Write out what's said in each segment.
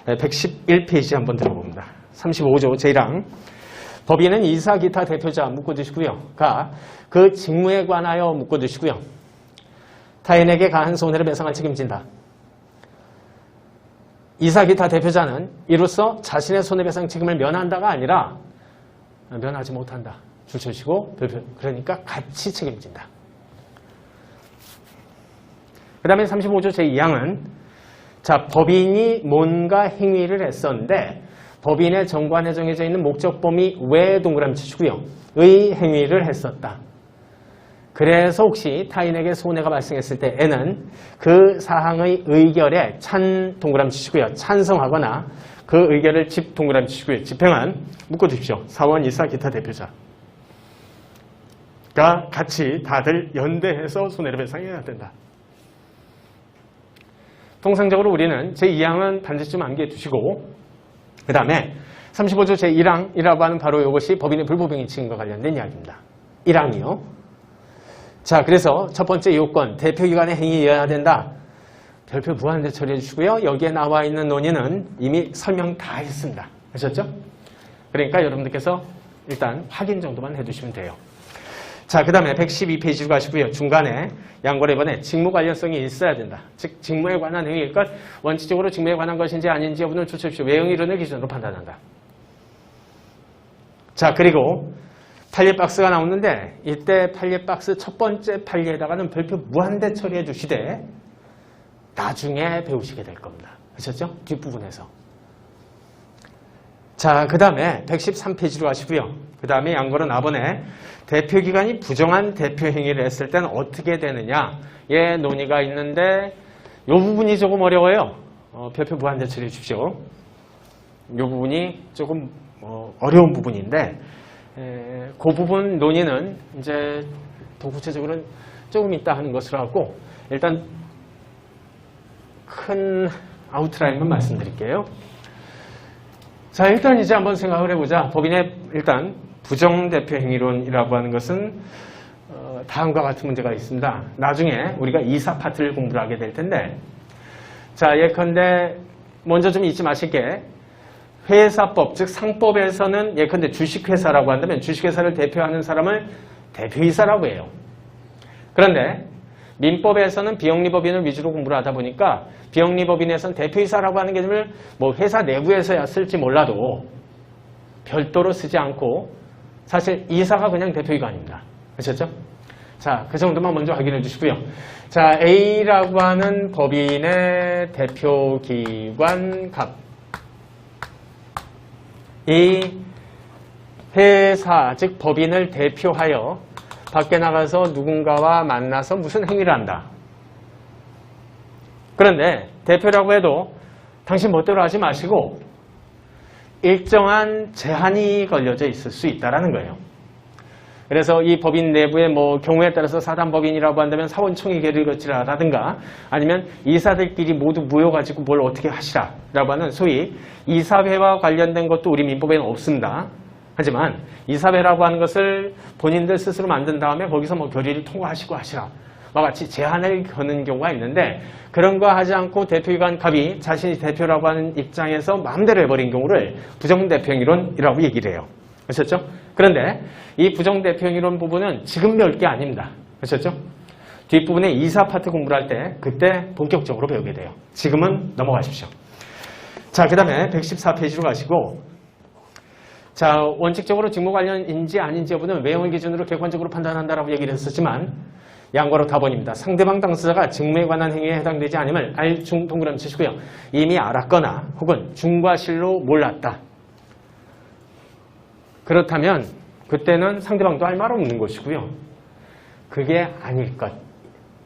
111페이지 한번 들어봅니다. 35조 제1항. 법인은 이사 기타 대표자 묶어주시고요. 그 직무에 관하여 묶어주시고요. 타인에게 가한 손해를 배상할 책임진다. 이사 기타 대표자는 이로써 자신의 손해배상 책임을 면한다가 아니라 면하지 못한다. 줄쳐주시고 그러니까 같이 책임진다. 그 다음에 35조 제2항은 자, 법인이 뭔가 행위를 했었는데 법인의 정관에 정해져 있는 목적 범위 외에 동그라미 치시고요. 의 행위를 했었다. 그래서 혹시 타인에게 손해가 발생했을 때에는 그 사항의 의결에 동그라미 치시고요. 찬성하거나 그 의결을 동그라미 치시고요. 집행한 묶어주십시오. 사원, 이사, 기타 대표자가 같이 다들 연대해서 손해를 배상해야 된다. 통상적으로 우리는 제2항은 반드시 좀 암기해 두시고 그 다음에 35조 제1항이라고 하는 바로 이것이 법인의 불법행위칙과 관련된 이야기입니다. 1항이요. 자, 그래서 첫 번째 요건, 대표기관의 행위여야 된다. 별표 무한대 처리해 주시고요. 여기에 나와 있는 논의는 이미 설명 다 했습니다. 아셨죠? 그러니까 여러분들께서 일단 확인 정도만 해주시면 돼요. 자, 그 다음에 112페이지로 가시고요. 중간에 양보를 이번에 직무 관련성이 있어야 된다. 즉, 직무에 관한 행위일 것, 원칙적으로 직무에 관한 것인지 아닌지 여부는 주십시오. 외형 이론을 기준으로 판단한다. 자, 그리고 판례박스가 나오는데 이때 판례박스 첫 번째 판례에다가는 별표 무한대 처리해 주시되 나중에 배우시게 될 겁니다. 아셨죠? 뒷부분에서. 자, 그 다음에 113페이지로 가시고요. 그 다음에 양거는 아번에 대표기관이 부정한 대표 행위를 했을 때는 어떻게 되느냐의 논의가 있는데 이 부분이 조금 어려워요. 별표 무한대 처리해 주십시오. 이 부분이 조금 어려운 부분인데 그 부분 논의는 이제 더 구체적으로는 조금 이따 하는 것으로 하고 일단 큰 아웃라인만 말씀드릴게요. 자, 일단 이제 한번 생각을 해보자. 법인의 일단 부정대표 행위론이라고 하는 것은 다음과 같은 문제가 있습니다. 나중에 우리가 이사 파트를 공부를 하게 될 텐데 자, 예컨대 먼저 좀 잊지 마실 게 회사법, 즉 상법에서는 예컨대 주식회사라고 한다면 주식회사를 대표하는 사람을 대표이사라고 해요. 그런데 민법에서는 비영리법인을 위주로 공부를 하다 보니까 비영리법인에서는 대표이사라고 하는 개념을 뭐 회사 내부에서야 쓸지 몰라도 별도로 쓰지 않고 사실 이사가 그냥 대표기관입니다. 아셨죠? 자, 그 정도만 먼저 확인해 주시고요. 자, A라고 하는 법인의 대표기관 값. 이 회사, 즉 법인을 대표하여 밖에 나가서 누군가와 만나서 무슨 행위를 한다. 그런데 대표라고 해도 당신 멋대로 하지 마시고 일정한 제한이 걸려져 있을 수 있다는 거예요. 그래서 이 법인 내부에 뭐 경우에 따라서 사단법인이라고 한다면 사원총회 계를 거치라라든가 아니면 이사들끼리 모두 모여가지고 뭘 어떻게 하시라라고 하는 소위 이사회와 관련된 것도 우리 민법에는 없습니다. 하지만 이사회라고 하는 것을 본인들 스스로 만든 다음에 거기서 뭐 결의를 통과하시고 하시라. 와 같이 제한을 거는 경우가 있는데 그런 거 하지 않고 대표기관 갑이 자신이 대표라고 하는 입장에서 마음대로 해버린 경우를 부정대표행위론이라고 얘기를 해요. 아셨죠? 그런데 이 부정대표행위론 부분은 지금 배울 게 아닙니다. 아셨죠? 뒷부분에 이사 파트 공부를 할 때 그때 본격적으로 배우게 돼요. 지금은 넘어가십시오. 자, 그 다음에 114페이지로 가시고 자, 원칙적으로 직무 관련인지 아닌지 여부는 외형을 기준으로 객관적으로 판단한다라고 얘기를 했었지만 양과로 답원입니다. 상대방 당사자가 직무에 관한 행위에 해당되지 않음을 알중 동그라미 치시고요. 이미 알았거나 혹은 중과 실로 몰랐다. 그렇다면 그때는 상대방도 할 말 없는 것이고요. 그게 아닐 것.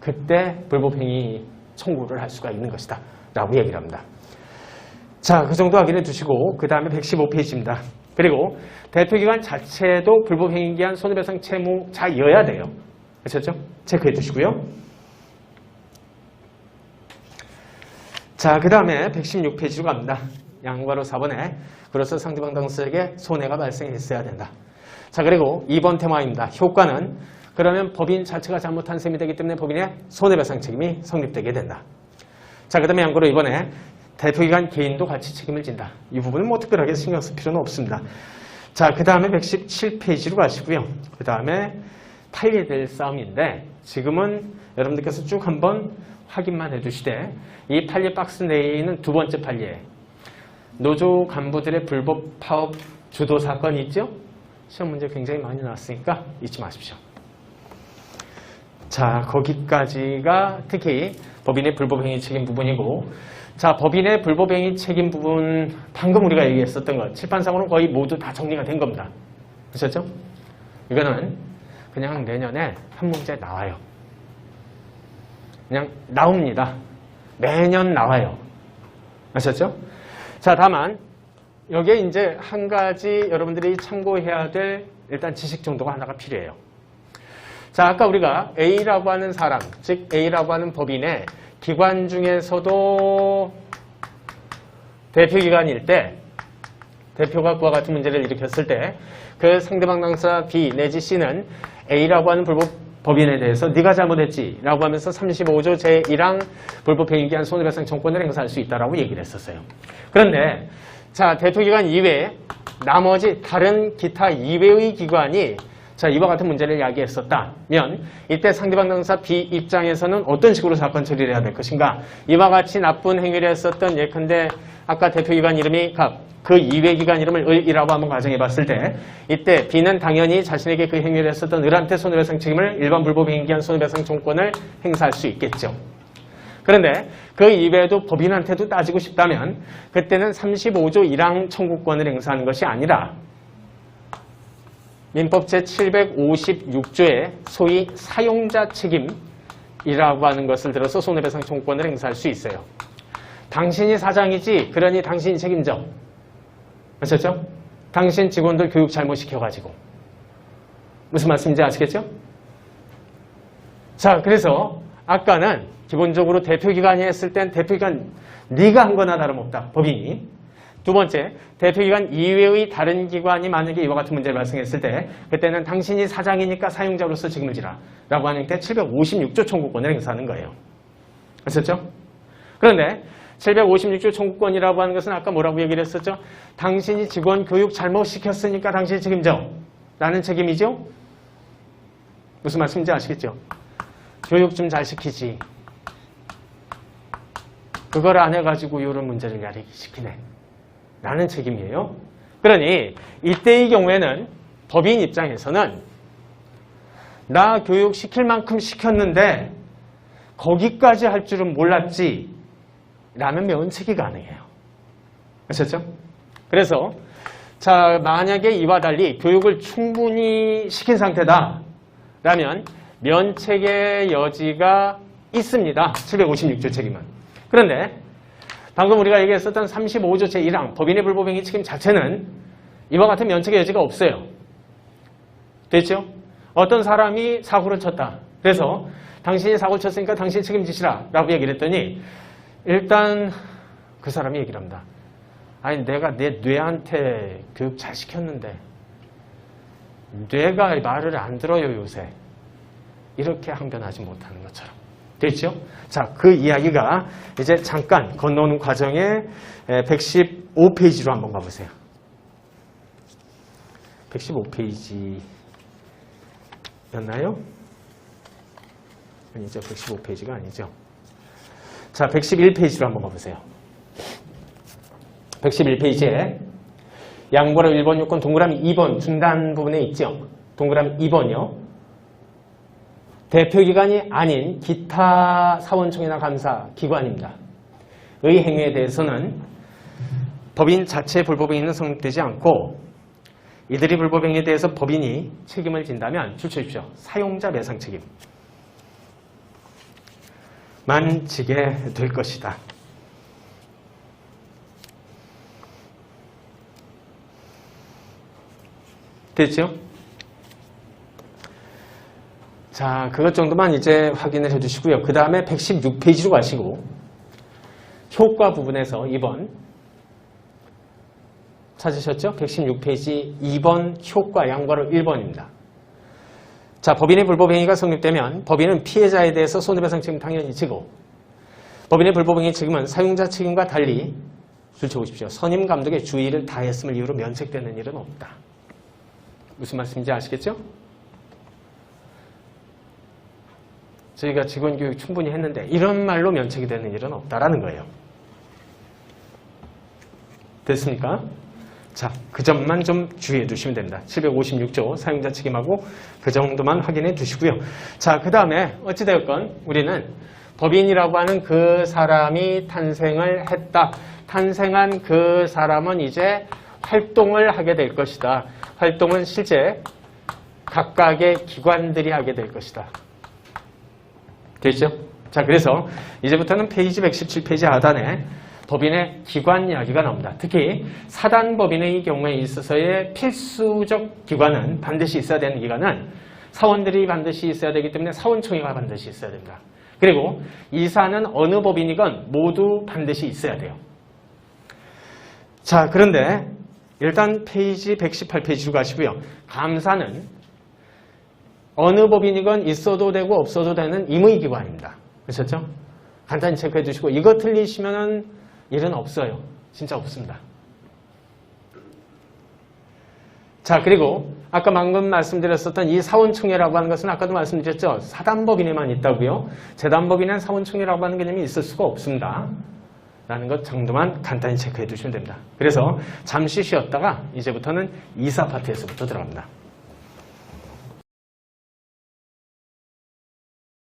그때 불법행위 청구를 할 수가 있는 것이다. 라고 얘기를 합니다. 자, 그 정도 확인해 두시고 그 다음에 115페이지입니다. 그리고 대표기관 자체도 불법행위에 기한 손해배상 채무자여야 돼요. 아셨죠? 체크해 두시고요. 자, 그 다음에 116페이지로 갑니다. 양과로 4번에 그로서 상대방 당사자에게 손해가 발생했어야 된다. 자, 그리고 2번 테마입니다. 효과는 그러면 법인 자체가 잘못한 셈이 되기 때문에 법인의 손해배상 책임이 성립되게 된다. 자, 그 다음에 양과로 이번에 대표기관 개인도 같이 책임을 진다. 이 부분은 뭐 특별하게 신경 쓸 필요는 없습니다. 자, 그 다음에 117페이지로 가시고요. 그 다음에 판례될 싸움인데 지금은 여러분들께서 쭉 한번 확인만 해두시되 이 판례 박스 내에 있는 두 번째 판례 노조 간부들의 불법 파업 주도 사건이 있죠? 시험 문제 굉장히 많이 나왔으니까 잊지 마십시오. 자, 거기까지가 특히 법인의 불법행위 책임 부분이고, 자, 법인의 불법행위 책임 부분 방금 우리가 얘기했었던 것 칠판상으로 거의 모두 다 정리가 된 겁니다. 아셨죠? 이거는 그냥 내년에 한 문제 나와요. 그냥 나옵니다. 매년 나와요. 아셨죠? 자, 다만 여기에 이제 한 가지 여러분들이 참고해야 될 일단 지식 정도가 하나가 필요해요. 자, 아까 우리가 A라고 하는 사람, 즉 A라고 하는 법인의 기관 중에서도 대표기관일 때 대표가 그와 같은 문제를 일으켰을 때 그 상대방 당사 B 내지 C는 A라고 하는 불법 법인에 대해서 네가 잘못했지 라고 하면서 35조 제1항 불법행위에 기한 손해배상 청구권을 행사할 수 있다라고 얘기를 했었어요. 그런데 자, 대표기관 이외에 나머지 다른 기타 이외의 기관이 자, 이와 같은 문제를 야기했었다면 이때 상대방 당사 B 입장에서는 어떤 식으로 사건 처리를 해야 될 것인가? 이와 같이 나쁜 행위를 했었던 예컨대 아까 대표기관 이름이 갑, 그 이외 기관 이름을 을이라고 한번 가정해 봤을 때 이때 B는 당연히 자신에게 그 행위를 했었던 을한테 손해배상 책임을 일반 불법행위에 기한 손해배상 청구권을 행사할 수 있겠죠. 그런데 그 이외에도 법인한테도 따지고 싶다면 그때는 35조 1항 청구권을 행사하는 것이 아니라 민법 제756조의 소위 사용자 책임이라고 하는 것을 들어서 손해배상 청구권을 행사할 수 있어요. 당신이 사장이지 그러니 당신이 책임져. 아셨죠? 당신 직원들 교육 잘못 시켜가지고. 무슨 말씀인지 아시겠죠? 자, 그래서 아까는 기본적으로 대표기관이 했을 땐 대표기관 네가 한 거나 다름없다. 법인이. 두 번째, 대표기관 이외의 다른 기관이 만약에 이와 같은 문제를 발생했을 때 그때는 당신이 사장이니까 사용자로서 책임을 지라 라고 하니까 756조 청구권을 행사하는 거예요. 아셨죠? 그런데 756조 청구권이라고 하는 것은 아까 뭐라고 얘기를 했었죠? 당신이 직원 교육 잘못 시켰으니까 당신이 책임져 라는 책임이죠? 무슨 말씀인지 아시겠죠? 교육 좀 잘 시키지. 그걸 안 해가지고 이런 문제를 야기시키네 라는 책임이에요. 그러니 이때의 경우에는 법인 입장에서는 나 교육 시킬 만큼 시켰는데 거기까지 할 줄은 몰랐지 라는 면책이 가능해요. 아셨죠? 그래서 자, 만약에 이와 달리 교육을 충분히 시킨 상태다 라면 면책의 여지가 있습니다. 756조 책임은. 그런데 방금 우리가 얘기했었던 35조 제1항 법인의 불법행위 책임 자체는 이와 같은 면책의 여지가 없어요. 됐죠? 어떤 사람이 사고를 쳤다. 그래서 당신이 사고를 쳤으니까 당신이 책임지시라 라고 얘기를 했더니 일단 그 사람이 얘기를 합니다. 아니 내가 내 뇌한테 교육 잘 시켰는데 뇌가 말을 안 들어요 요새. 이렇게 항변하지 못하는 것처럼. 됐죠? 자, 그 이야기가 이제 잠깐 건너오는 과정에 115페이지로 한번 가보세요. 115페이지였나요? 아니죠. 115페이지가 아니죠. 자, 111페이지로 한번 가보세요. 111페이지에 양보로 1번 요건 동그라미 2번 중단 부분에 있죠. 동그라미 2번이요. 대표기관이 아닌 기타 사원총회나 감사 기관입니다. 의 행위에 대해서는 법인 자체의 불법행위는 성립되지 않고 이들이 불법행위에 대해서 법인이 책임을 진다면 주십시오. 사용자 배상 책임 만 지게 될 것이다. 됐죠? 자, 그것 정도만 이제 확인을 해주시고요. 그 다음에 116페이지로 가시고 효과 부분에서 2번 찾으셨죠? 116페이지 2번 효과 양과로 1번입니다. 자, 법인의 불법행위가 성립되면 법인은 피해자에 대해서 손해배상 책임 당연히 지고 법인의 불법행위 책임은 사용자 책임과 달리 줄쳐보십시오. 선임 감독의 주의를 다했음을 이유로 면책되는 일은 없다. 무슨 말씀인지 아시겠죠? 저희가 직원 교육 충분히 했는데 이런 말로 면책이 되는 일은 없다라는 거예요. 됐습니까? 자, 그 점만 좀 주의해 두시면 됩니다. 756조 사용자 책임하고 그 정도만 확인해 두시고요. 자, 그 다음에 어찌되었건 우리는 법인이라고 하는 그 사람이 탄생을 했다. 탄생한 그 사람은 이제 활동을 하게 될 것이다. 활동은 실제 각각의 기관들이 하게 될 것이다. 됐죠? 자, 그래서 이제부터는 페이지 117페이지 하단에 법인의 기관 이야기가 나옵니다. 특히 사단법인의 경우에 있어서의 필수적 기관은 반드시 있어야 되는 기관은 사원들이 반드시 있어야 되기 때문에 사원총회가 반드시 있어야 됩니다. 그리고 이사는 어느 법인이건 모두 반드시 있어야 돼요. 자, 그런데 일단 페이지 118페이지로 가시고요. 감사는 어느 법인이건 있어도 되고 없어도 되는 임의기관입니다. 그렇죠? 간단히 체크해 주시고 이거 틀리시면 일은 없어요. 진짜 없습니다. 자, 그리고 아까 방금 말씀드렸었던 이 사원총회라고 하는 것은 아까도 말씀드렸죠. 사단법인에만 있다고요. 재단법인은 사원총회라고 하는 개념이 있을 수가 없습니다. 라는 것 정도만 간단히 체크해 두시면 됩니다. 그래서 잠시 쉬었다가 이제부터는 이사 파트에서부터 들어갑니다.